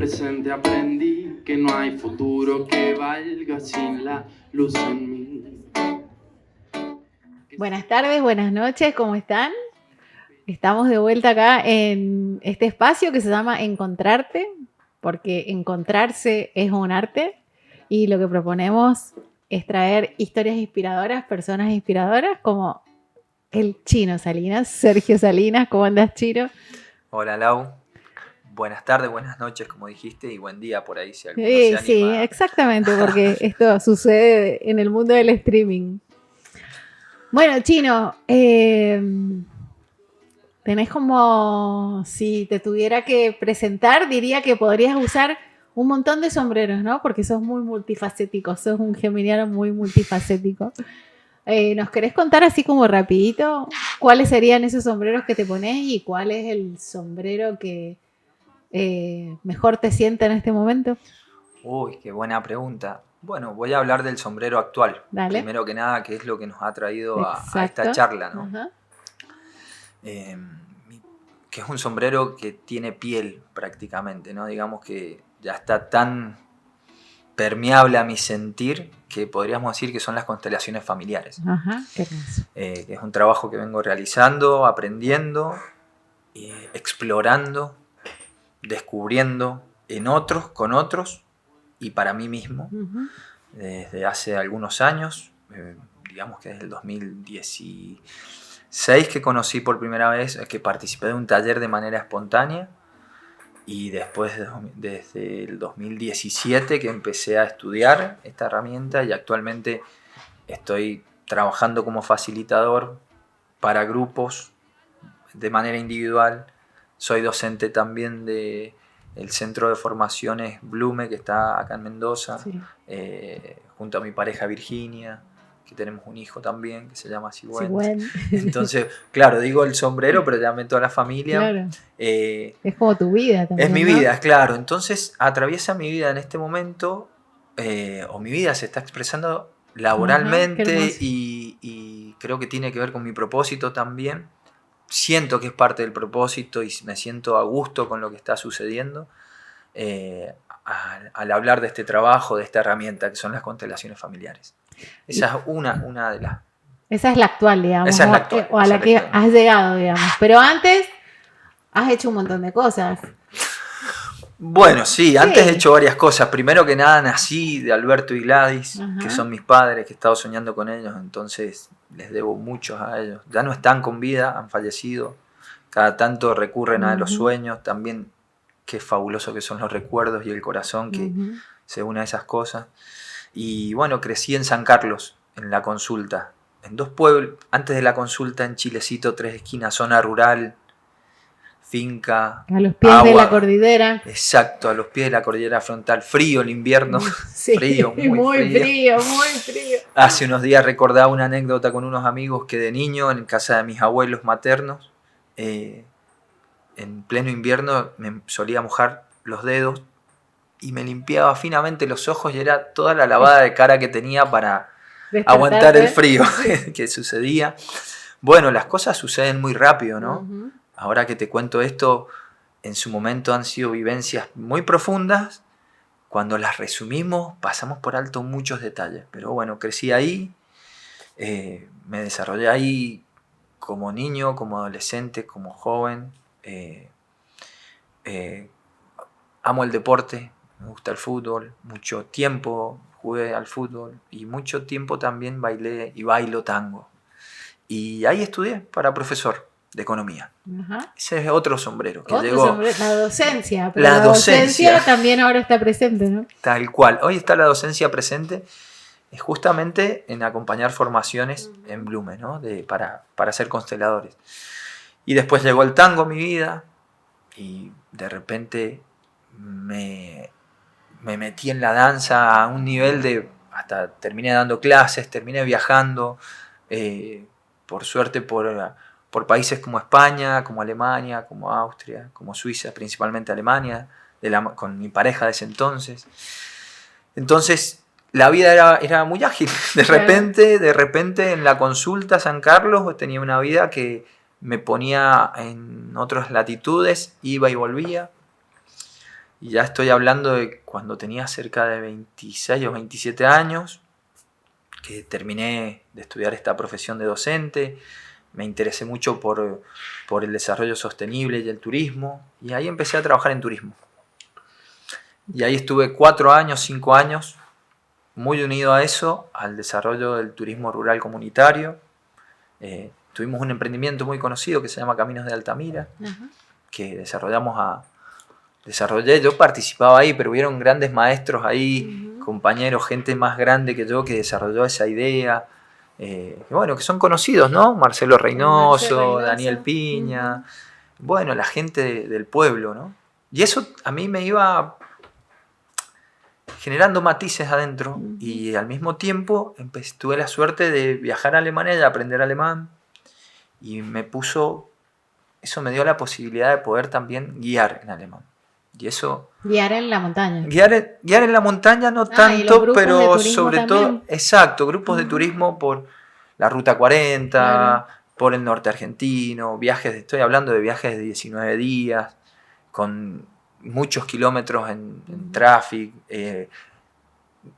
presente aprendí que no hay futuro que valga sin la luz en mí. Buenas tardes, buenas noches, ¿cómo están? Estamos de vuelta acá en este espacio que se llama Encontrarte, porque encontrarse es un arte y lo que proponemos es traer historias inspiradoras, personas inspiradoras como el Chino Salinas, Sergio Salinas. ¿Cómo andas, Chino? Hola, Lau. Buenas tardes, buenas noches, como dijiste, y buen día por ahí si alguno se anima. Sí, exactamente, porque esto sucede en el mundo del streaming. Bueno, Chino, tenés como, si te tuviera que presentar, diría que podrías usar un montón de sombreros, ¿no? Porque sos muy multifacético, sos un geminiano muy multifacético. ¿Nos querés contar así como rapidito cuáles serían esos sombreros que te ponés y cuál es el sombrero que mejor te sienta en este momento? Uy, qué buena pregunta. Bueno, voy a hablar del sombrero actual. Dale. Primero que nada, que es lo que nos ha traído a esta Exacto. charla, ¿no? Ajá. Que es un sombrero que tiene piel prácticamente, ¿no? Digamos que ya está tan permeable a mi sentir que podríamos decir que son las constelaciones familiares. Ajá, qué hermoso. Que es un trabajo que vengo realizando, aprendiendo, explorando, descubriendo en otros, con otros y para mí mismo. Uh-huh. Desde hace algunos años, digamos que desde el 2016 que conocí por primera vez, que participé de un taller de manera espontánea, y después desde el 2017 que empecé a estudiar esta herramienta y actualmente estoy trabajando como facilitador para grupos de manera individual. Soy docente también del Centro de Formaciones Blume, que está acá en Mendoza, sí. Junto a mi pareja Virginia, que tenemos un hijo también, que se llama Sigüen. Entonces, claro, digo el sombrero, pero ya meto a la familia. Claro. Es como tu vida también, es mi ¿no? vida, claro. Entonces, atraviesa mi vida en este momento, o mi vida se está expresando laboralmente. Ajá, y creo que tiene que ver con mi propósito también. Siento que es parte del propósito y me siento a gusto con lo que está sucediendo al hablar de este trabajo, de esta herramienta que son las constelaciones familiares. Esa es una de las... Esa es la actual, digamos. Esa es la actual. O a la que has llegado, digamos. Pero antes has hecho un montón de cosas. Bueno, sí, antes he hecho varias cosas. Primero que nada nací de Alberto y Gladys, ajá, que son mis padres, que he estado soñando con ellos, entonces les debo muchos a ellos. Ya no están con vida, han fallecido. Cada tanto recurren a los sueños, también qué fabuloso que son los recuerdos y el corazón que se une a esas cosas. Y bueno, crecí en San Carlos, en La Consulta, en 2 pueblos, antes de La Consulta en Chilecito, 3 esquinas, zona rural, finca, a los pies agua, de la cordillera. Exacto, a los pies de la cordillera frontal. Frío el invierno. Sí, frío, muy frío. Hace unos días recordaba una anécdota con unos amigos que de niño, en casa de mis abuelos maternos, en pleno invierno me solía mojar los dedos y me limpiaba finamente los ojos y era toda la lavada de cara que tenía para aguantar el frío que sucedía. Bueno, las cosas suceden muy rápido, ¿no? Uh-huh. Ahora que te cuento esto, en su momento han sido vivencias muy profundas. Cuando las resumimos, pasamos por alto muchos detalles. Pero bueno, crecí ahí, me desarrollé ahí como niño, como adolescente, como joven. Amo el deporte, me gusta el fútbol. Mucho tiempo jugué al fútbol y mucho tiempo también bailé y bailo tango. Y ahí estudié para profesor de economía. Ajá. Ese es otro sombrero que otro llegó. Sombrero, la docencia. Pero la docencia también ahora está presente, ¿no? Tal cual. Hoy está la docencia presente justamente en acompañar formaciones en Blume, ¿no? Para ser consteladores. Y después llegó el tango a mi vida y de repente me metí en la danza a un nivel de... Hasta terminé dando clases, terminé viajando, por suerte por países como España, como Alemania, como Austria, como Suiza, principalmente Alemania, con mi pareja de ese entonces. Entonces la vida era muy ágil. De repente en la consulta San Carlos tenía una vida que me ponía en otras latitudes, iba y volvía. Y ya estoy hablando de cuando tenía cerca de 26 o 27 años, que terminé de estudiar esta profesión de docente. Me interesé mucho por el desarrollo sostenible y el turismo. Y ahí empecé a trabajar en turismo. Y ahí estuve 4 años, 5 años, muy unido a eso, al desarrollo del turismo rural comunitario. Tuvimos un emprendimiento muy conocido que se llama Caminos de Altamira, que desarrollé. Yo participaba ahí, pero hubieron grandes maestros ahí, compañeros, gente más grande que yo que desarrolló esa idea. Bueno, que son conocidos, ¿no? Marcelo Reynoso, Daniel Piña, bueno, la gente del pueblo, ¿no? Y eso a mí me iba generando matices adentro y al mismo tiempo tuve la suerte de viajar a Alemania y aprender alemán y eso me dio la posibilidad de poder también guiar en alemán. Y eso... Guiar en la montaña. Guiar en la montaña no tanto, pero sobre todo, exacto, grupos de turismo por la Ruta 40, claro, por el norte argentino, estoy hablando de viajes de 19 días, con muchos kilómetros en tráfico,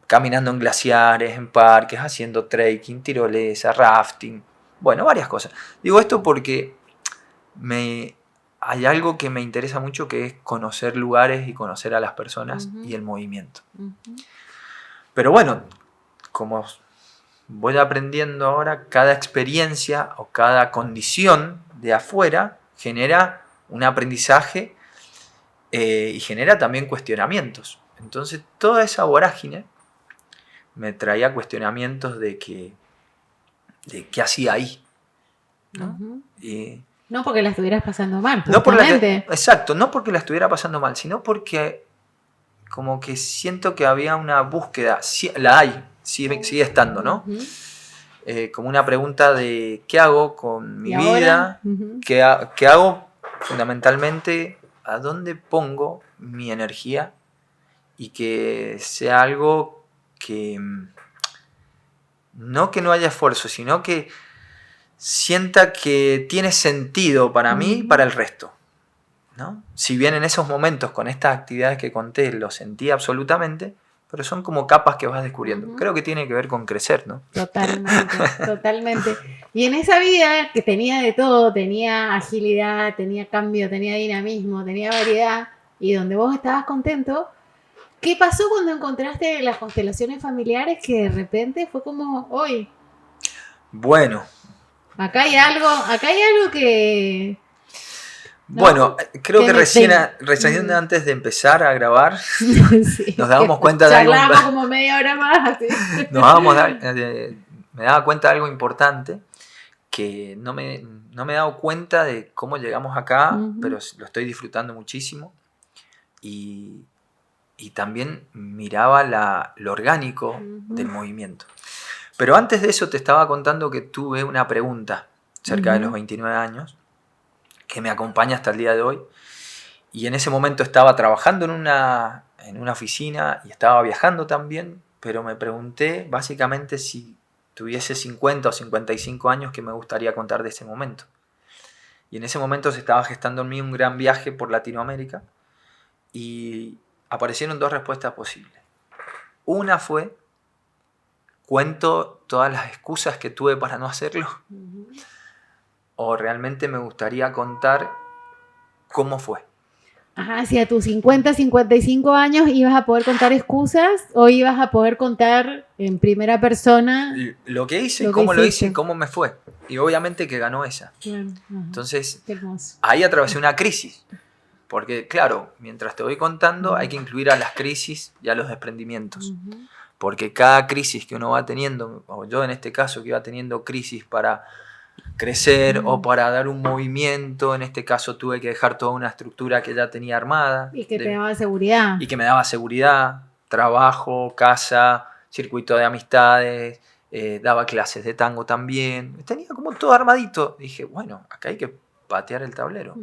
caminando en glaciares, en parques, haciendo trekking, tirolesa, rafting, bueno, varias cosas. Digo esto porque hay algo que me interesa mucho, que es conocer lugares y conocer a las personas y el movimiento. Pero bueno, como voy aprendiendo ahora, cada experiencia o cada condición de afuera genera un aprendizaje y genera también cuestionamientos. Entonces toda esa vorágine me traía cuestionamientos de qué hacía ahí, ¿no? No porque la estuvieras pasando mal, justamente. Exacto, no porque la estuviera pasando mal, sino porque como que siento que había una búsqueda, la hay, sigue estando, ¿no? Como una pregunta de ¿qué hago con mi vida? ¿Qué hago fundamentalmente? ¿A dónde pongo mi energía? Y que sea algo que no haya esfuerzo, sino que sienta que tiene sentido para mí y para el resto, ¿no? Si bien en esos momentos con estas actividades que conté lo sentí absolutamente, pero son como capas que vas descubriendo. Creo que tiene que ver con crecer, ¿no? Totalmente, totalmente. Y en esa vida que tenía de todo, tenía agilidad, tenía cambio, tenía dinamismo, tenía variedad, y donde vos estabas contento, ¿qué pasó cuando encontraste las constelaciones familiares que de repente fue como hoy? Bueno. Acá hay algo que... ¿no? Bueno, creo que recién antes de empezar a grabar sí, nos dábamos cuenta de algo. Charlábamos como media hora más. ¿Sí? Me daba cuenta de algo importante, que no me he dado cuenta de cómo llegamos acá, pero lo estoy disfrutando muchísimo. Y también miraba lo orgánico del movimiento. Pero antes de eso te estaba contando que tuve una pregunta cerca de los 29 años que me acompaña hasta el día de hoy. Y en ese momento estaba trabajando en una oficina y estaba viajando también, pero me pregunté básicamente si tuviese 50 o 55 años, ¿qué me gustaría contar de ese momento? Y en ese momento se estaba gestando en mí un gran viaje por Latinoamérica y aparecieron 2 respuestas posibles. Una fue: ¿cuento todas las excusas que tuve para no hacerlo? ¿O realmente me gustaría contar cómo fue? Ajá, si a tus 50, 55 años ibas a poder contar excusas o ibas a poder contar en primera persona lo que hice, cómo lo hice y cómo me fue. Y obviamente que ganó esa. Claro. Entonces, ahí atravesé una crisis. Porque, claro, mientras te voy contando, hay que incluir a las crisis y a los desprendimientos. Porque cada crisis que uno va teniendo, o yo en este caso que iba teniendo crisis para crecer o para dar un movimiento, en este caso tuve que dejar toda una estructura que ya tenía armada. Y que te daba seguridad. Y que me daba seguridad, trabajo, casa, circuito de amistades, daba clases de tango también. Tenía como todo armadito. Dije, bueno, acá hay que patear el tablero.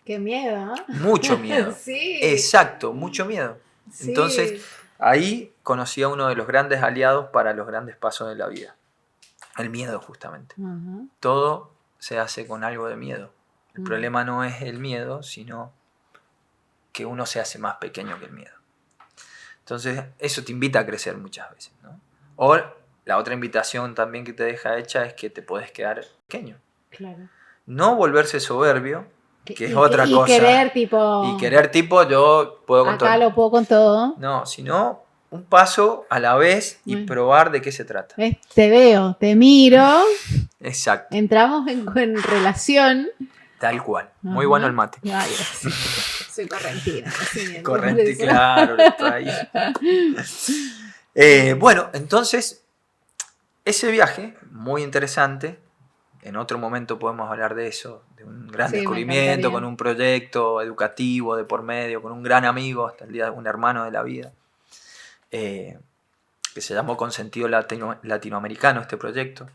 Qué miedo, ¿eh? Mucho miedo. Sí. Exacto, mucho miedo. Sí. Entonces, ahí conocí a uno de los grandes aliados para los grandes pasos de la vida. El miedo, justamente. Todo se hace con algo de miedo. El problema no es el miedo, sino que uno se hace más pequeño que el miedo. Entonces, eso te invita a crecer muchas veces, ¿no? O la otra invitación también que te deja hecha es que te podés quedar pequeño. Claro. No volverse soberbio, que es Y- otra y cosa. querer tipo... Y querer tipo, yo puedo con Acá todo. lo puedo con todo. No, sino un paso a la vez y probar de qué se trata. ¿Ves? Te veo, te miro, Exacto, entramos en relación. tal cual. Muy Ajá. bueno el mate. Ay, sí. Soy correntina. así, Corriente, por eso. claro, está ahí. Bueno, entonces, ese viaje, muy interesante. En otro momento podemos hablar de eso, de un gran Sí, me descubrimiento, encantaría. con un proyecto educativo de por medio, con un gran amigo, hasta el día de un hermano de la vida, que se llamó Con Sentido Latinoamericano este proyecto.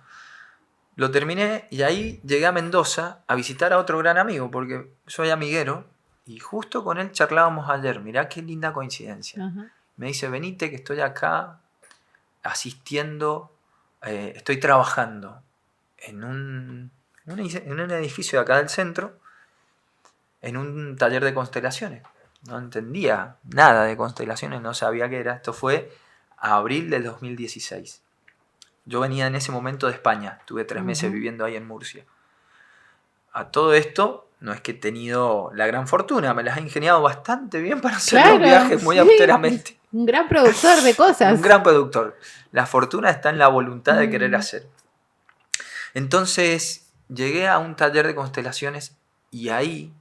Lo terminé y ahí llegué a Mendoza a visitar a otro gran amigo, porque soy amiguero, y justo con él charlábamos ayer. Mirá qué linda coincidencia. Ajá. Me dice, venite que estoy acá asistiendo, estoy trabajando en un edificio de acá del centro, en un taller de constelaciones. No entendía nada de constelaciones, no sabía qué era. Esto fue abril del 2016. Yo venía en ese momento de España, tuve 3 meses viviendo ahí en Murcia. A todo esto, no es que he tenido la gran fortuna, me las he ingeniado bastante bien para hacer los viajes muy austeramente. Un gran productor de cosas. Un gran productor. La fortuna está en la voluntad de querer hacer. Entonces, llegué a un taller de constelaciones y ahí,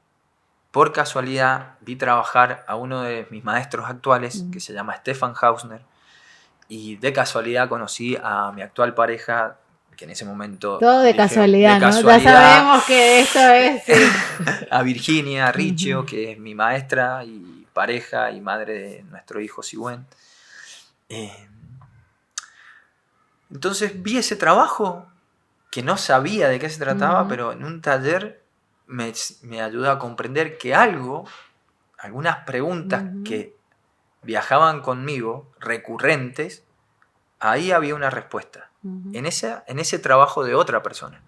por casualidad, vi trabajar a uno de mis maestros actuales, que se llama Stefan Hausner, y de casualidad conocí a mi actual pareja, que en ese momento... Todo de dije, casualidad, de ¿no? casualidad, Ya sabemos que esto es... Sí. a Virginia Riccio, que es mi maestra y pareja y madre de nuestro hijo Sigüen. Entonces vi ese trabajo que no sabía de qué se trataba, pero en un taller me ayudó a comprender que algunas preguntas que viajaban conmigo, recurrentes, ahí había una respuesta. En ese trabajo de otra persona.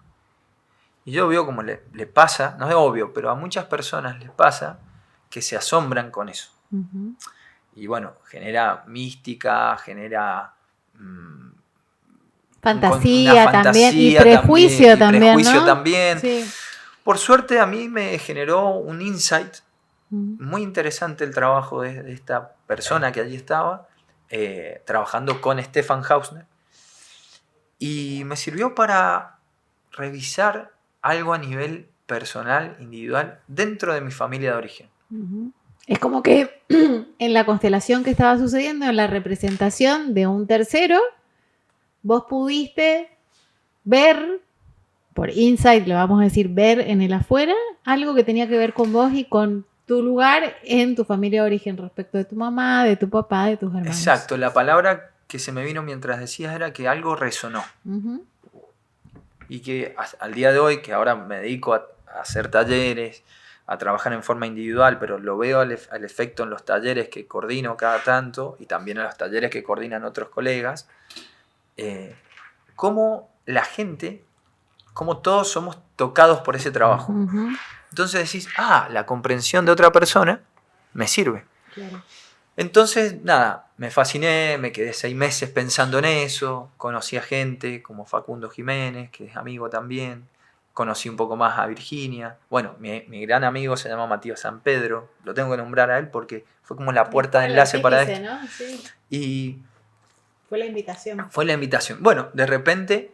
Y yo veo como le pasa, no es obvio, pero a muchas personas les pasa que se asombran con eso. Y bueno, genera mística, genera... fantasía también, y prejuicio también, prejuicio ¿no? también. Sí. Por suerte a mí me generó un insight muy interesante el trabajo de esta persona que allí estaba, trabajando con Stefan Hausner, y me sirvió para revisar algo a nivel personal, individual, dentro de mi familia de origen. Es como que en la constelación que estaba sucediendo, en la representación de un tercero, vos pudiste ver, por insight, le vamos a decir, ver en el afuera, algo que tenía que ver con vos y con tu lugar en tu familia de origen respecto de tu mamá, de tu papá, de tus hermanos. Exacto, la palabra que se me vino mientras decías era que algo resonó. Y que al día de hoy, que ahora me dedico a hacer talleres, a trabajar en forma individual, pero lo veo al efecto en los talleres que coordino cada tanto y también en los talleres que coordinan otros colegas, cómo la gente, cómo todos somos tocados por ese trabajo. Entonces decís, la comprensión de otra persona me sirve. Claro. Entonces, nada, me fasciné, me quedé 6 meses pensando en eso, conocí a gente como Facundo Jiménez, que es amigo también, conocí un poco más a Virginia. Bueno, mi gran amigo se llama Matías San Pedro, lo tengo que nombrar a él porque fue como la puerta de enlace para esto. ¿No? Sí. Y fue la invitación. Fue la invitación. Bueno, de repente,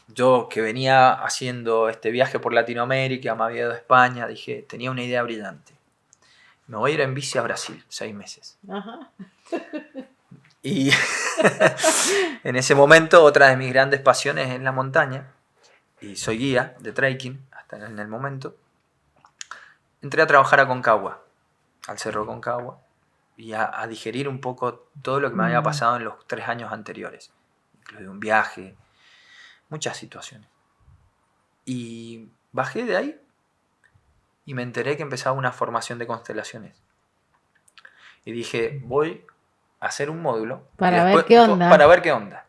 yo que venía haciendo este viaje por Latinoamérica, me había ido a España, dije, tenía una idea brillante. Me voy a ir en bici a Brasil, 6 meses. Y en ese momento, otra de mis grandes pasiones es la montaña. Y soy guía de trekking, hasta en el momento. Entré a trabajar a Concagua, al Cerro Concagua, y a digerir un poco todo lo que me había pasado en los 3 años anteriores. Incluido un viaje, muchas situaciones. Y bajé de ahí y me enteré que empezaba una formación de constelaciones. Y dije, voy a hacer un módulo para ver qué onda. Para ver qué onda.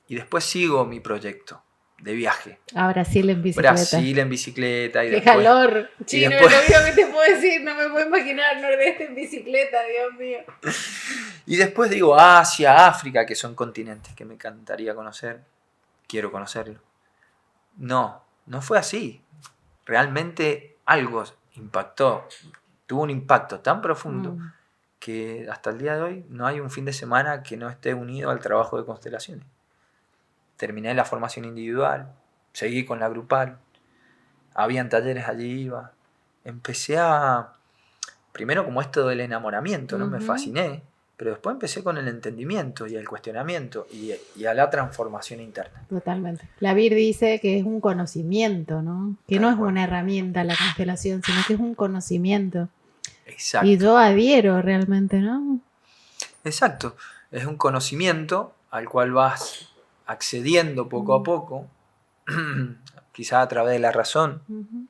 Y después sigo mi proyecto. de viaje. A Brasil en bicicleta. Brasil en bicicleta. Y ¡Qué después, calor! Chino, después- lo único que te puedo decir, no me puedo imaginar Nordeste en bicicleta, Dios mío. Y después digo Asia, África, que son continentes que me encantaría conocer. Quiero conocerlo. No fue así. Realmente algo impactó. Tuvo un impacto tan profundo que hasta el día de hoy no hay un fin de semana que no esté unido al trabajo de constelaciones. Terminé la formación individual, seguí con la grupal, habían talleres, allí iba. Empecé primero como esto del enamoramiento, ¿no? Me fasciné, pero después empecé con el entendimiento y el cuestionamiento y a la transformación interna. Totalmente. La Vir dice que es un conocimiento, ¿no? Que Tal no es cual. una herramienta la constelación, sino que es un conocimiento. Exacto. Y yo adhiero realmente, ¿no? Exacto. Es un conocimiento al cual vas accediendo poco a poco, quizá a través de la razón, Ujú.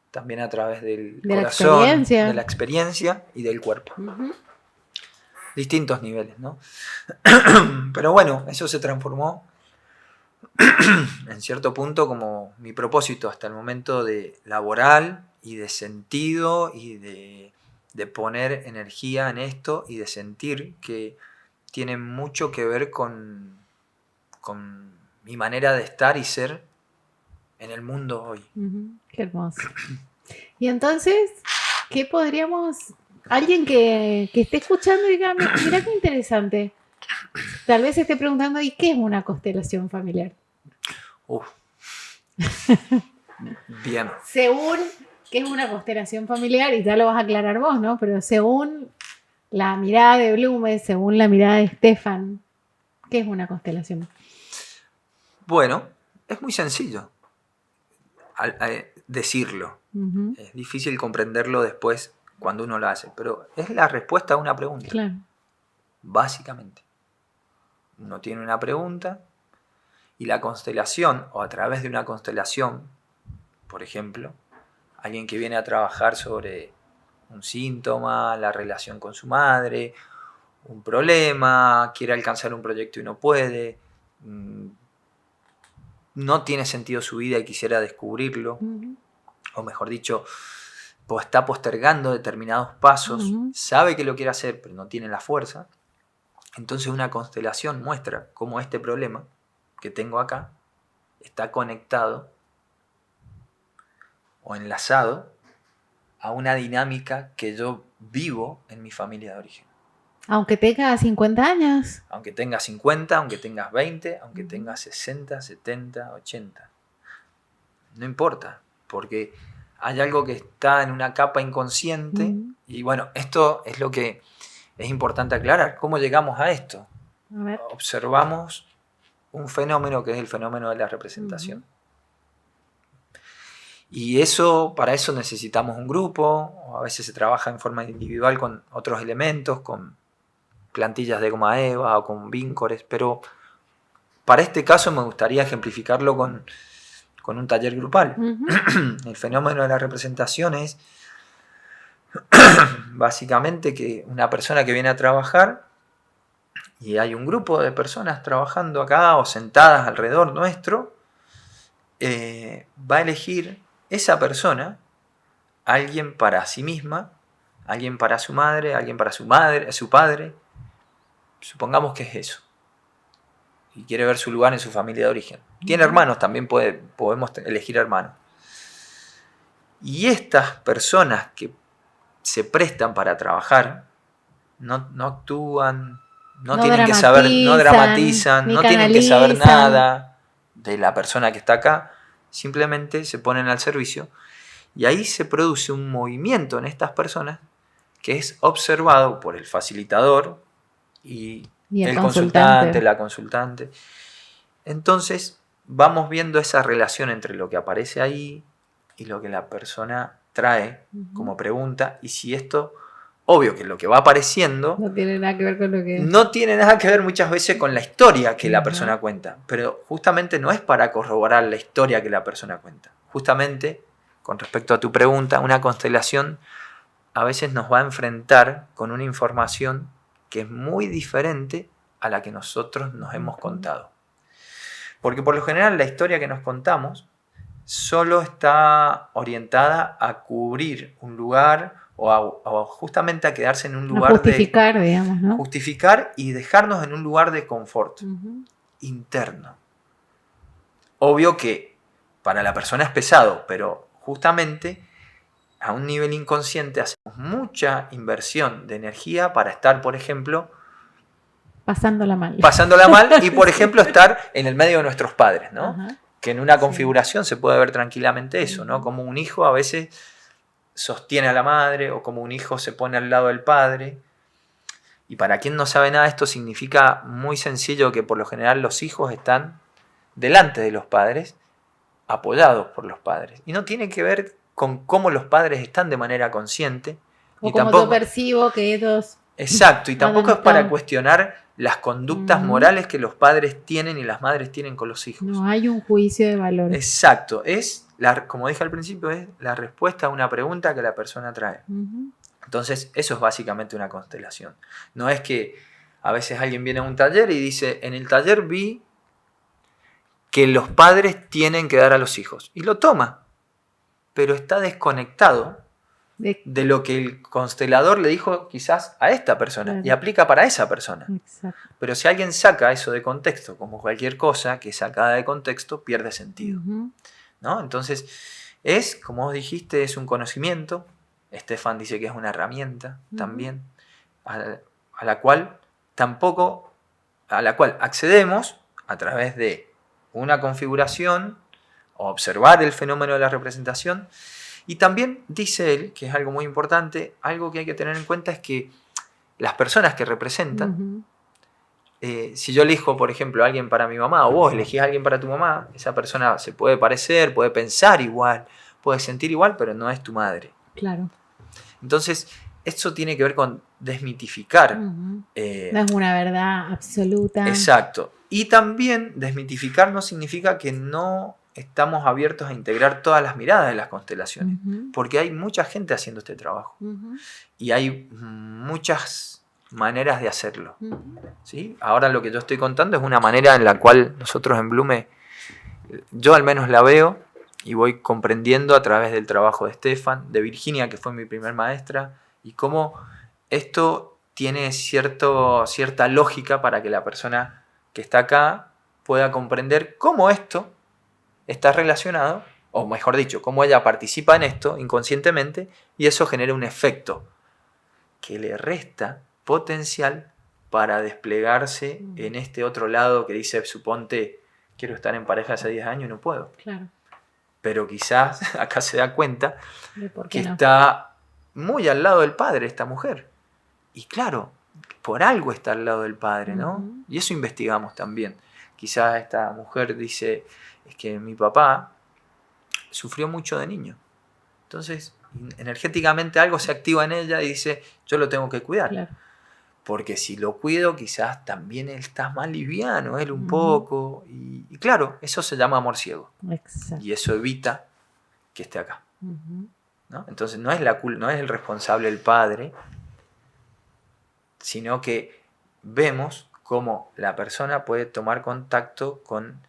también a través del De la corazón, experiencia. de la experiencia y del cuerpo. Ujú. Distintos niveles, ¿no? Pero bueno, eso se transformó en cierto punto como mi propósito hasta el momento de laboral y de sentido y de poner energía en esto y de sentir que tiene mucho que ver con mi manera de estar y ser en el mundo hoy. Ujú. Qué hermoso. Y entonces, ¿qué podríamos... Alguien que esté escuchando y diga, mira qué interesante. Tal vez esté preguntando, ¿y qué es una constelación familiar? Uf. Bien. Según qué es una constelación familiar, y ya lo vas a aclarar vos, ¿no? Pero según la mirada de Blume, según la mirada de Stefan, ¿qué es una constelación? Bueno, es muy sencillo decirlo. Ujú. Es difícil comprenderlo después cuando uno lo hace, pero es la respuesta a una pregunta, Claro. básicamente. Uno tiene una pregunta y la constelación, o a través de una constelación, por ejemplo, alguien que viene a trabajar sobre un síntoma, la relación con su madre, un problema, quiere alcanzar un proyecto y no puede, no tiene sentido su vida y quisiera descubrirlo, Ujú. o mejor dicho, está postergando determinados pasos, sabe que lo quiere hacer, pero no tiene la fuerza. Entonces una constelación muestra cómo este problema que tengo acá está conectado o enlazado a una dinámica que yo vivo en mi familia de origen. Aunque tenga 50 años. Aunque tengas 50, aunque tengas 20, aunque tengas 60, 70, 80. No importa, porque hay algo que está en una capa inconsciente. Y bueno, esto es lo que es importante aclarar. ¿Cómo llegamos a esto? A ver. Observamos un fenómeno que es el fenómeno de la representación. Y para eso necesitamos un grupo, o a veces se trabaja en forma individual con otros elementos, con plantillas de goma eva o con víncores, pero para este caso me gustaría ejemplificarlo con un taller grupal. El fenómeno de la representación es básicamente que una persona que viene a trabajar y hay un grupo de personas trabajando acá o sentadas alrededor nuestro, va a elegir esa persona, alguien para sí misma, alguien para su madre, alguien para su padre, supongamos que es eso, y quiere ver su lugar en su familia de origen. Tiene hermanos, también podemos elegir hermanos. Y estas personas que se prestan para trabajar, no actúan, no tienen que saber, no dramatizan, no tienen que saber nada de la persona que está acá, simplemente se ponen al servicio. Y ahí se produce un movimiento en estas personas que es observado por el facilitador y el consultante, la consultante. Entonces vamos viendo esa relación entre lo que aparece ahí y lo que la persona trae como pregunta, y si esto, obvio que lo que va apareciendo no tiene nada que ver con lo que... No tiene nada que ver muchas veces con la historia que la persona cuenta, pero justamente no es para corroborar la historia que la persona cuenta. Justamente, con respecto a tu pregunta, una constelación a veces nos va a enfrentar con una información que es muy diferente a la que nosotros nos hemos contado. Porque por lo general la historia que nos contamos solo está orientada a cubrir un lugar o justamente a quedarse en un A lugar justificar, digamos, de ¿no? justificar y dejarnos en un lugar de confort Ujú. interno. Obvio que para la persona es pesado, pero justamente a un nivel inconsciente hacemos mucha inversión de energía para estar, por ejemplo, Pasándola mal. pasándola mal y, por ejemplo, estar en el medio de nuestros padres, ¿no? Ajá. Que en una Sí. configuración se puede ver tranquilamente eso, ¿no? Ujú. Como un hijo a veces sostiene a la madre o como un hijo se pone al lado del padre. Y para quien no sabe nada, esto significa muy sencillo que por lo general los hijos están delante de los padres, apoyados por los padres. Y no tiene que ver con cómo los padres están de manera consciente. O Y como tampoco, yo percibo que ellos... exacto, y tampoco es para están- cuestionar las conductas Ujú. morales que los padres tienen y las madres tienen con los hijos. No hay un juicio de valor. Exacto, como dije al principio, es la respuesta a una pregunta que la persona trae. Ujú. Entonces, eso es básicamente una constelación. No es que a veces alguien viene a un taller y dice, en el taller vi que los padres tienen que dar a los hijos. Y lo toma, pero está desconectado de lo que el constelador le dijo quizás a esta persona Claro. y aplica para esa persona. Exacto. Pero si alguien saca eso de contexto, como cualquier cosa que sacada de contexto pierde sentido, Ujú. ¿no? Entonces, como vos dijiste, es un conocimiento. Estefan dice que es una herramienta también, a la cual accedemos a través de una configuración o observar el fenómeno de la representación. Y también dice él, que es algo muy importante, algo que hay que tener en cuenta es que las personas que representan, Ujú. si yo elijo, por ejemplo, a alguien para mi mamá, o vos elegís a alguien para tu mamá, esa persona se puede parecer, puede pensar igual, puede sentir igual, pero no es tu madre. Claro. Entonces, esto tiene que ver con desmitificar. Ujú. No es una verdad absoluta. Exacto. Y también desmitificar no significa que no estamos abiertos a integrar todas las miradas de las constelaciones, Ujú. porque hay mucha gente haciendo este trabajo Ujú. y hay muchas maneras de hacerlo. Ujú. ¿Sí? Ahora lo que yo estoy contando es una manera en la cual nosotros en Blume, yo al menos la veo y voy comprendiendo a través del trabajo de Estefan, de Virginia, que fue mi primer maestra, y cómo esto tiene cierta lógica para que la persona que está acá pueda comprender cómo esto está relacionado, o mejor dicho, cómo ella participa en esto inconscientemente, y eso genera un efecto que le resta potencial para desplegarse en este otro lado que dice, suponte, quiero estar en pareja hace 10 años y no puedo. Claro. Pero quizás acá se da cuenta ¿De por que qué no? está muy al lado del padre esta mujer. Y claro, por algo está al lado del padre, ¿no? Ujú. Y eso investigamos también. Quizás esta mujer dice, es que mi papá sufrió mucho de niño. Entonces, energéticamente algo se activa en ella y dice, yo lo tengo que cuidar. Claro. Porque si lo cuido, quizás también él está más liviano, él un Ujú. poco. Y claro, eso se llama amor ciego. Exacto. Y eso evita que esté acá, Ujú. ¿no? Entonces no es el responsable el padre, sino que vemos cómo la persona puede tomar contacto con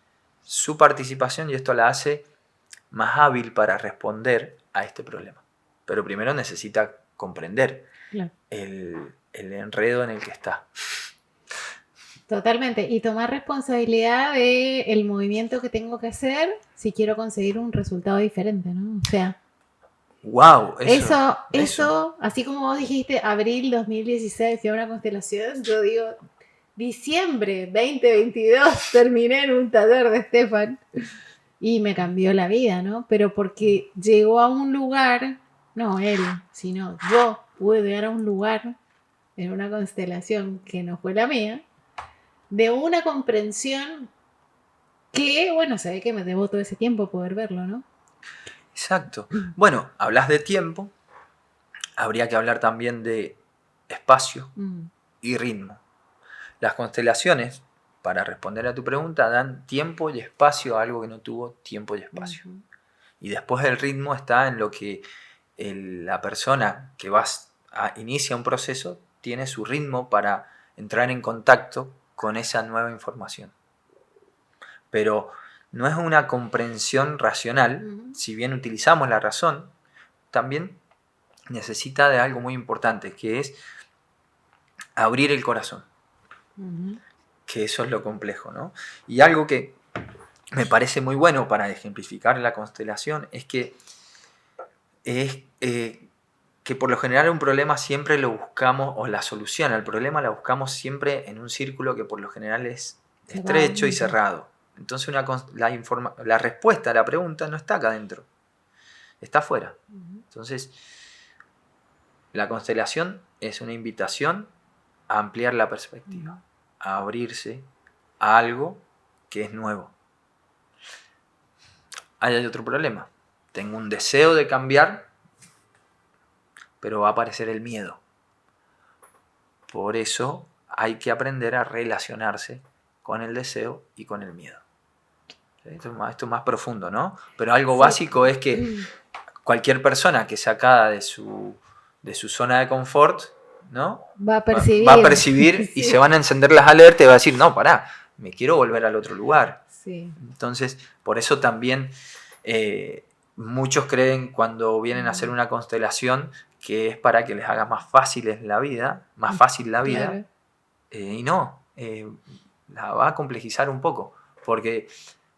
su participación y esto la hace más hábil para responder a este problema. Pero primero necesita comprender Claro. el enredo en el que está. Totalmente. Y tomar responsabilidad del movimiento que tengo que hacer si quiero conseguir un resultado diferente, ¿no? O sea, ¡Wow! eso, así como vos dijiste, abril 2016 fui a una constelación, yo digo, diciembre 2022 terminé en un taller de Estefan y me cambió la vida, ¿no? Pero porque llegó a un lugar, no él, sino yo pude llegar a un lugar en una constelación que no fue la mía, de una comprensión que, bueno, se ve que me debo todo ese tiempo poder verlo, ¿no? Exacto. Bueno, hablas de tiempo, habría que hablar también de espacio y ritmo. Las constelaciones, para responder a tu pregunta, dan tiempo y espacio a algo que no tuvo tiempo y espacio. Ujú. Y después el ritmo está en lo que la persona que inicia un proceso tiene su ritmo para entrar en contacto con esa nueva información. pero no es una comprensión racional. Si bien utilizamos la razón, también necesita de algo muy importante, que es abrir el corazón. Que eso es lo complejo, ¿no? Y algo que me parece muy bueno para ejemplificar la constelación es que por lo general un problema siempre lo buscamos, o la solución al problema la buscamos siempre en un círculo que por lo general es estrecho y cerrado. Entonces la respuesta a la pregunta no está acá adentro, está afuera. Entonces la constelación es una invitación a ampliar la perspectiva, a abrirse a algo que es nuevo. Ahí hay otro problema. Tengo un deseo de cambiar, pero va a aparecer el miedo. Por eso hay que aprender a relacionarse con el deseo y con el miedo. Esto es más profundo, ¿no? Pero algo básico es que cualquier persona que sacada de su zona de confort, ¿no? Va a percibir y se van a encender las alertas y va a decir, no, pará, me quiero volver al otro lugar. Sí. Entonces, por eso también muchos creen cuando vienen a hacer una constelación que es para que les haga más fácil la vida, Claro. Y no, la va a complejizar un poco, porque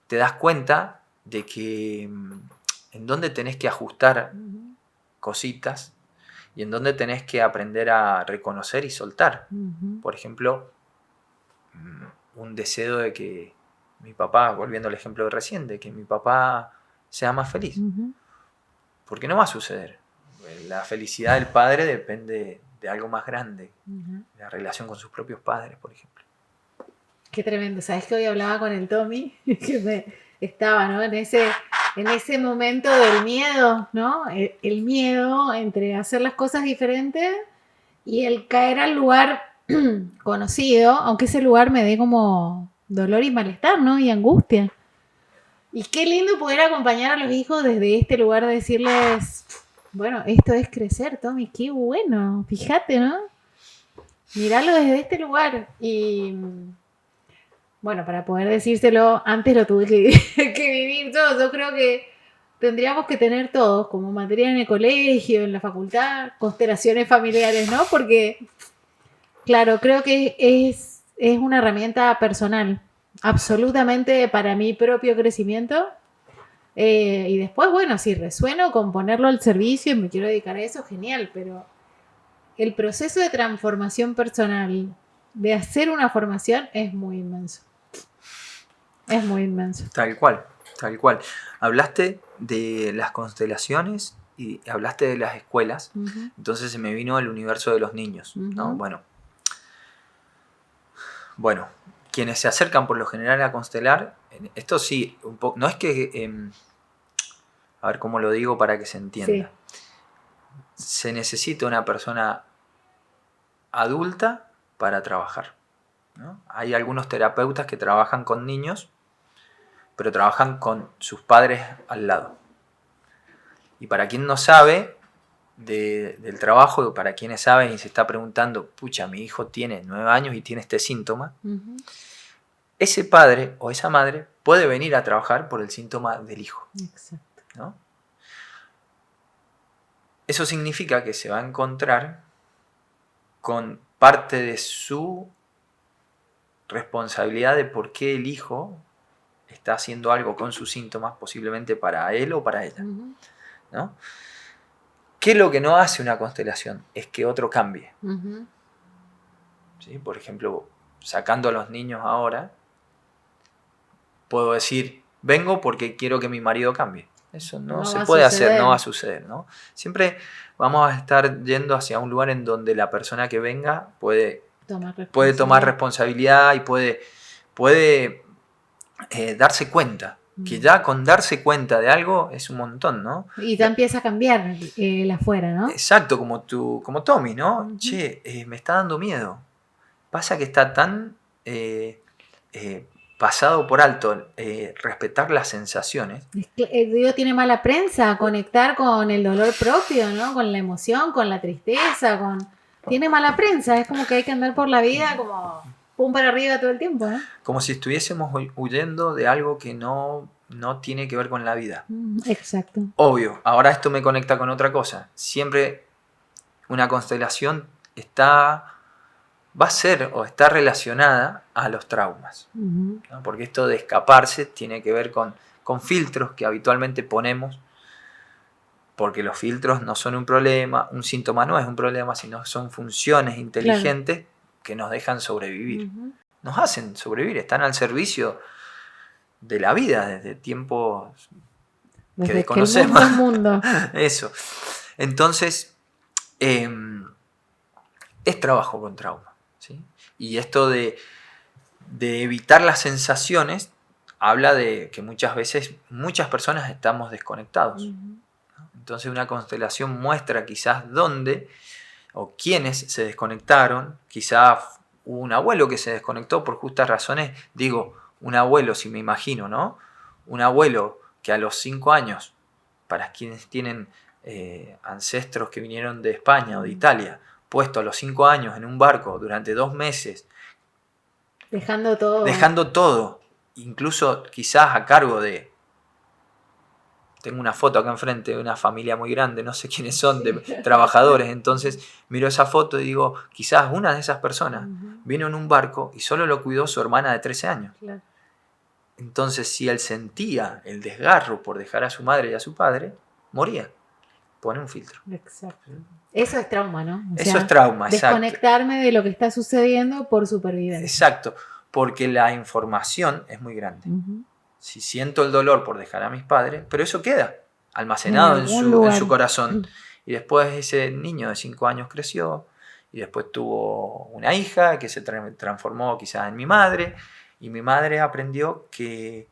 te das cuenta de que en dónde tenés que ajustar cositas y en dónde tenés que aprender a reconocer y soltar. Por ejemplo, un deseo de que mi papá, volviendo al ejemplo de recién, de que mi papá sea más feliz. Porque no va a suceder. La felicidad del padre depende de algo más grande, la relación con sus propios padres, por ejemplo. Qué tremendo. ¿Sabes que hoy hablaba con el Tommy? Que estaba, ¿no? En ese momento del miedo, ¿no? El miedo entre hacer las cosas diferentes y el caer al lugar conocido, aunque ese lugar me dé como dolor y malestar, ¿no? Y angustia. Y qué lindo poder acompañar a los hijos desde este lugar de decirles, bueno, esto es crecer, Tommy, qué bueno, fíjate, ¿no? Mirarlo desde este lugar. Y bueno, para poder decírselo, antes lo tuve que vivir todo. Yo creo que tendríamos que tener todos, como materia en el colegio, en la facultad, constelaciones familiares, ¿no? Porque, claro, creo que es una herramienta personal, absolutamente para mi propio crecimiento. Y después, bueno, si resueno con ponerlo al servicio y me quiero dedicar a eso, genial, pero el proceso de transformación personal, de hacer una formación, es muy inmenso. Es muy inmenso. Tal cual, tal cual. Hablaste de las constelaciones y hablaste de las escuelas, entonces se me vino el universo de los niños, ¿no? Bueno, quienes se acercan por lo general a constelar, esto sí, un poco, no es que, a ver cómo lo digo para que se entienda. Sí. Se necesita una persona adulta para trabajar, ¿no? Hay algunos terapeutas que trabajan con niños, pero trabajan con sus padres al lado. Y para quien no sabe del trabajo, para quienes saben y se está preguntando, pucha, mi hijo tiene 9 años y tiene este síntoma, ese padre o esa madre puede venir a trabajar por el síntoma del hijo. Exacto. ¿No? Eso significa que se va a encontrar con parte de su responsabilidad de por qué el hijo está haciendo algo con sus síntomas, posiblemente para él o para ella, ¿no? ¿Qué es lo que no hace una constelación? Es que otro cambie. ¿Sí? Por ejemplo, sacando a los niños ahora, puedo decir, vengo porque quiero que mi marido cambie. Eso no se puede hacer, no va a suceder, ¿no? Siempre vamos a estar yendo hacia un lugar en donde la persona que venga puede tomar responsabilidad y puede darse cuenta. Que ya con darse cuenta de algo es un montón, ¿no? Y ya empieza a cambiar el afuera, ¿no? Exacto, como Tommy, ¿no? Che, me está dando miedo. Pasa que está tan pasado por alto respetar las sensaciones. Digo, tiene mala prensa conectar con el dolor propio, ¿no? Con la emoción, con la tristeza, tiene mala prensa. Es como que hay que andar por la vida como pum para arriba todo el tiempo, ¿eh? Como si estuviésemos huyendo de algo que no tiene que ver con la vida. Exacto. Obvio, ahora esto me conecta con otra cosa. Siempre una constelación va a ser o está relacionada a los traumas, ¿no? Porque esto de escaparse tiene que ver con filtros que habitualmente ponemos, porque los filtros no son un problema, un síntoma no es un problema, sino son funciones inteligentes que nos dejan sobrevivir. Nos hacen sobrevivir, están al servicio de la vida desde tiempos Desde que desconocemos. Que el mundo. Eso. Entonces, es trabajo con trauma, ¿sí? Y esto de evitar las sensaciones habla de que muchas veces muchas personas estamos desconectados. ¿No? Entonces una constelación muestra quizás dónde o quiénes se desconectaron. Quizás hubo un abuelo que se desconectó por justas razones. Digo, un abuelo, si me imagino, ¿no? Un abuelo que a los 5 años, para quienes tienen ancestros que vinieron de España o de Italia, puesto a los 5 años en un barco durante 2 meses, dejando todo, incluso quizás a cargo de... Tengo una foto acá enfrente de una familia muy grande, no sé quiénes son, de trabajadores, entonces miro esa foto y digo, quizás una de esas personas vino en un barco y solo lo cuidó su hermana de 13 años. Claro. Entonces, si él sentía el desgarro por dejar a su madre y a su padre, moría. Pone un filtro. Exacto. Eso es trauma, ¿no? Eso es trauma, exacto. Desconectarme de lo que está sucediendo por supervivencia. Exacto, porque la información es muy grande. Si siento el dolor por dejar a mis padres, pero eso queda almacenado en su corazón. Y después ese niño de 5 años creció y después tuvo una hija que se transformó quizás en mi madre, y mi madre aprendió que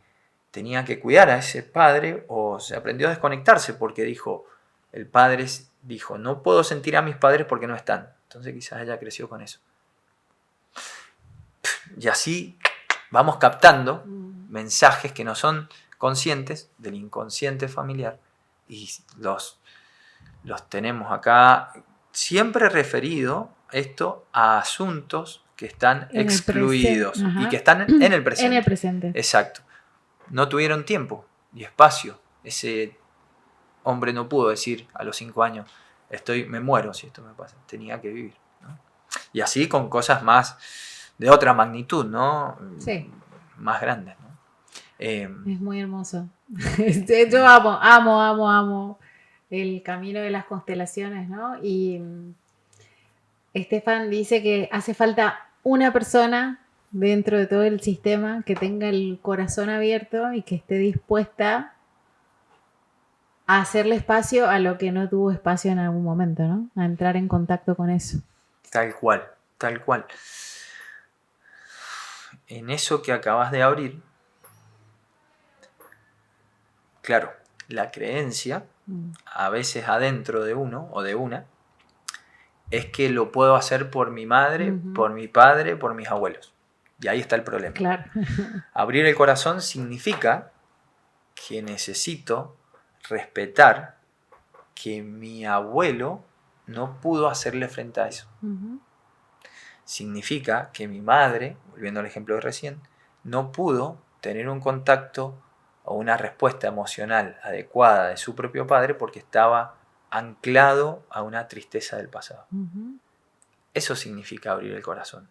tenía que cuidar a ese padre, o se aprendió a desconectarse porque el padre dijo, no puedo sentir a mis padres porque no están. Entonces quizás ella creció con eso. Y así vamos captando mensajes que no son conscientes del inconsciente familiar y los tenemos acá, siempre referido esto a asuntos que están excluidos y que están en el presente. En el presente. Exacto. No tuvieron tiempo y espacio. Ese hombre no pudo decir a los 5 años, me muero si esto me pasa. Tenía que vivir, ¿no? Y así con cosas más de otra magnitud, ¿no? Sí. Más grandes, ¿no? Es muy hermoso. Yo amo el camino de las constelaciones, ¿no? Y Estefan dice que hace falta una persona dentro de todo el sistema que tenga el corazón abierto y que esté dispuesta a hacerle espacio a lo que no tuvo espacio en algún momento, ¿no? A entrar en contacto con eso. Tal cual. En eso que acabas de abrir, claro, la creencia, a veces adentro de uno o de una, es que lo puedo hacer por mi madre, por mi padre, por mis abuelos. Y ahí está el problema. Claro. Abrir el corazón significa que necesito respetar que mi abuelo no pudo hacerle frente a eso. Significa que mi madre, volviendo al ejemplo de recién, no pudo tener un contacto o una respuesta emocional adecuada de su propio padre porque estaba anclado a una tristeza del pasado. Eso significa abrir el corazón.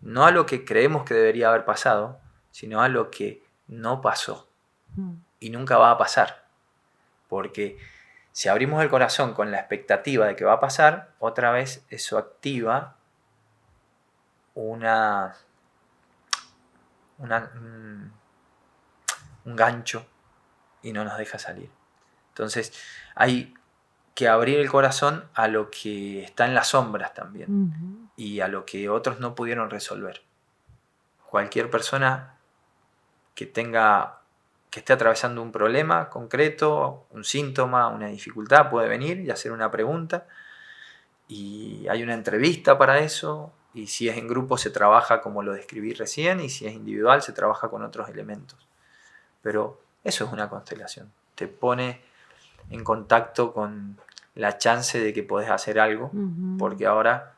No a lo que creemos que debería haber pasado, sino a lo que no pasó y nunca va a pasar. Porque si abrimos el corazón con la expectativa de que va a pasar, otra vez eso activa un gancho y no nos deja salir. Entonces hay que abrir el corazón a lo que está en las sombras también y a lo que otros no pudieron resolver. Cualquier persona que esté atravesando un problema concreto, un síntoma, una dificultad, puede venir y hacer una pregunta, y hay una entrevista para eso, y si es en grupo se trabaja como lo describí recién, y si es individual se trabaja con otros elementos. Pero eso es una constelación, te pone en contacto con la chance de que podés hacer algo, porque ahora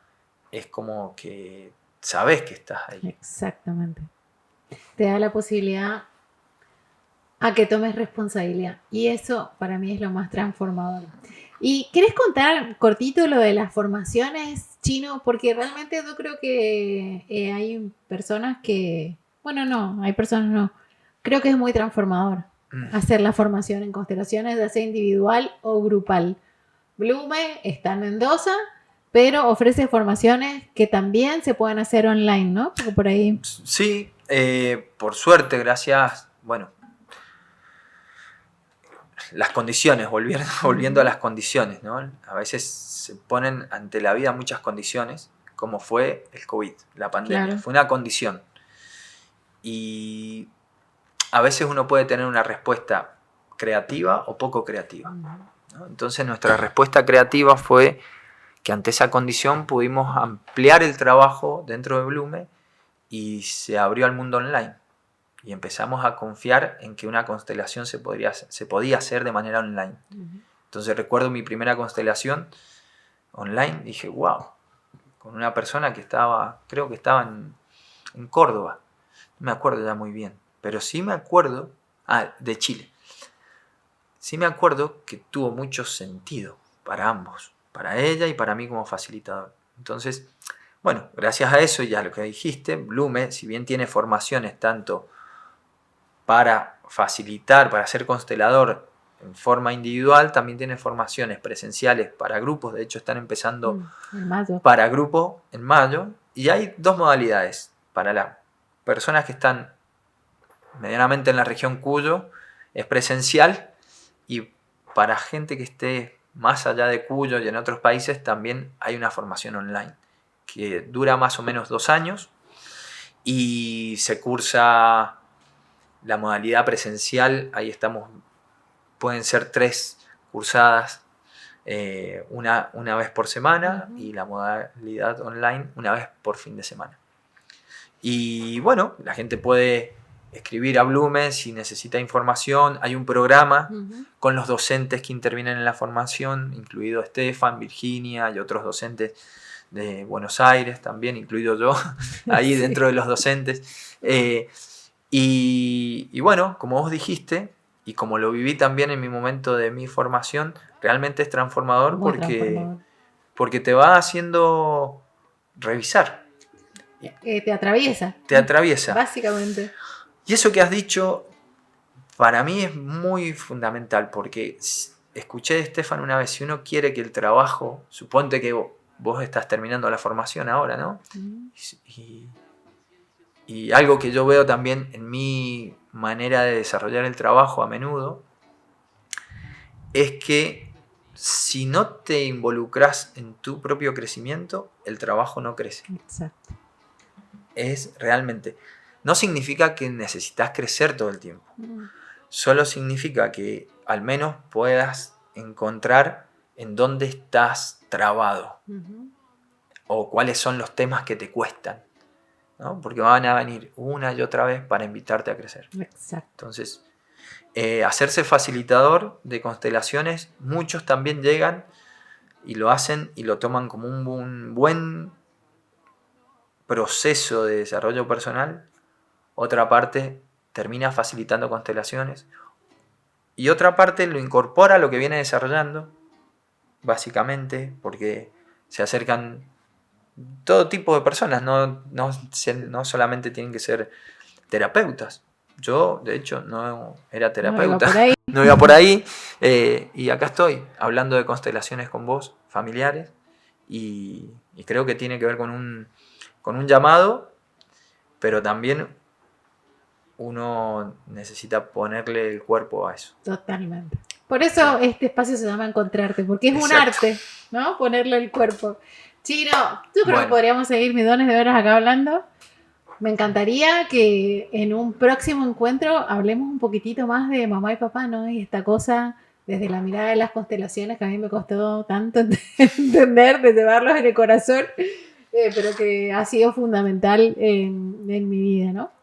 es como que sabés que estás ahí. Exactamente. Te da la posibilidad a que tomes responsabilidad. Y eso para mí es lo más transformador. ¿Y querés contar cortito lo de las formaciones, Chino? Porque realmente yo creo que hay personas que... Bueno, no, hay personas no. Creo que es muy transformador hacer la formación en constelaciones, ya sea individual o grupal. Blume está en Mendoza, pero ofrece formaciones que también se pueden hacer online, ¿no? Porque por ahí... Sí, por suerte, gracias, bueno, las condiciones, volviendo a las condiciones, ¿no? A veces se ponen ante la vida muchas condiciones, como fue el COVID, la pandemia. Claro. Fue una condición. Y a veces uno puede tener una respuesta creativa o poco creativa, ¿no? Entonces nuestra respuesta creativa fue que ante esa condición pudimos ampliar el trabajo dentro de Blume y se abrió al mundo online. Y empezamos a confiar en que una constelación se podía hacer de manera online. Entonces recuerdo mi primera constelación online, dije, wow, con una persona que estaba, creo que estaba en Córdoba, no me acuerdo ya muy bien, pero sí me acuerdo, de Chile. Sí me acuerdo que tuvo mucho sentido para ambos, para ella y para mí como facilitador. Entonces, bueno, gracias a eso y a lo que dijiste, Blume, si bien tiene formaciones tanto para facilitar, para ser constelador en forma individual, también tiene formaciones presenciales para grupos. De hecho, están empezando para grupo en mayo. Y hay dos modalidades. Para las personas que están medianamente en la región Cuyo, es presencial. Y para gente que esté más allá de Cuyo y en otros países, también hay una formación online que dura más o menos 2 años y se cursa la modalidad presencial. Ahí estamos, pueden ser 3 cursadas, una vez por semana, y la modalidad online una vez por fin de semana. Y bueno, la gente puede escribir a Blume si necesita información. Hay un programa con los docentes que intervienen en la formación, incluido Estefan, Virginia y otros docentes de Buenos Aires también, incluido yo, ahí sí, dentro de los docentes. Y bueno, como vos dijiste, y como lo viví también en mi momento de mi formación, realmente es transformador porque te va haciendo revisar. Te atraviesa. Te atraviesa. Básicamente. Y eso que has dicho, para mí es muy fundamental, porque escuché de Estefan una vez, si uno quiere que el trabajo, suponte que vos estás terminando la formación ahora, ¿no? Y algo que yo veo también en mi manera de desarrollar el trabajo a menudo, es que si no te involucras en tu propio crecimiento, el trabajo no crece. Exacto. Es realmente... No significa que necesitas crecer todo el tiempo. Solo significa que al menos puedas encontrar en dónde estás trabado. O cuáles son los temas que te cuestan, ¿no? Porque van a venir una y otra vez para invitarte a crecer. Exacto. Entonces, hacerse facilitador de constelaciones, muchos también llegan y lo hacen y lo toman como un buen proceso de desarrollo personal. Otra parte termina facilitando constelaciones y otra parte lo incorpora a lo que viene desarrollando, básicamente, porque se acercan todo tipo de personas, no solamente tienen que ser terapeutas. Yo, de hecho, no era terapeuta, no iba por ahí, y acá estoy hablando de constelaciones con vos, familiares, y creo que tiene que ver con un llamado, pero también uno necesita ponerle el cuerpo a eso. Totalmente. Por eso este espacio se llama Encontrarte, porque es un arte, ¿no? Ponerle el cuerpo. Chino, yo creo que podríamos seguir millones de horas acá hablando. Me encantaría que en un próximo encuentro hablemos un poquitito más de mamá y papá, ¿no? Y esta cosa desde la mirada de las constelaciones que a mí me costó tanto entender, de llevarlos en el corazón, pero que ha sido fundamental en mi vida, ¿no?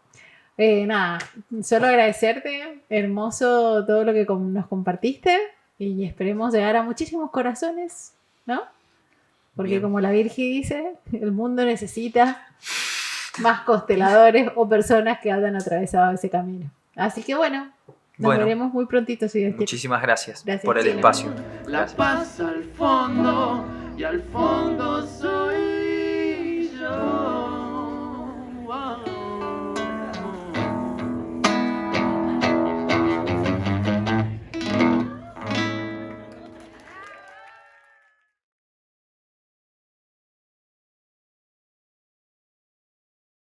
Nada, solo agradecerte, hermoso todo lo que nos compartiste y esperemos llegar a muchísimos corazones, ¿no? Porque como la Virgi dice, el mundo necesita más consteladores o personas que hayan atravesado ese camino. Así que bueno, nos veremos muy prontito. Si Dios quiere. Muchísimas gracias Gracias, por el Chile. espacio. La Gracias. paz al fondo y al fondo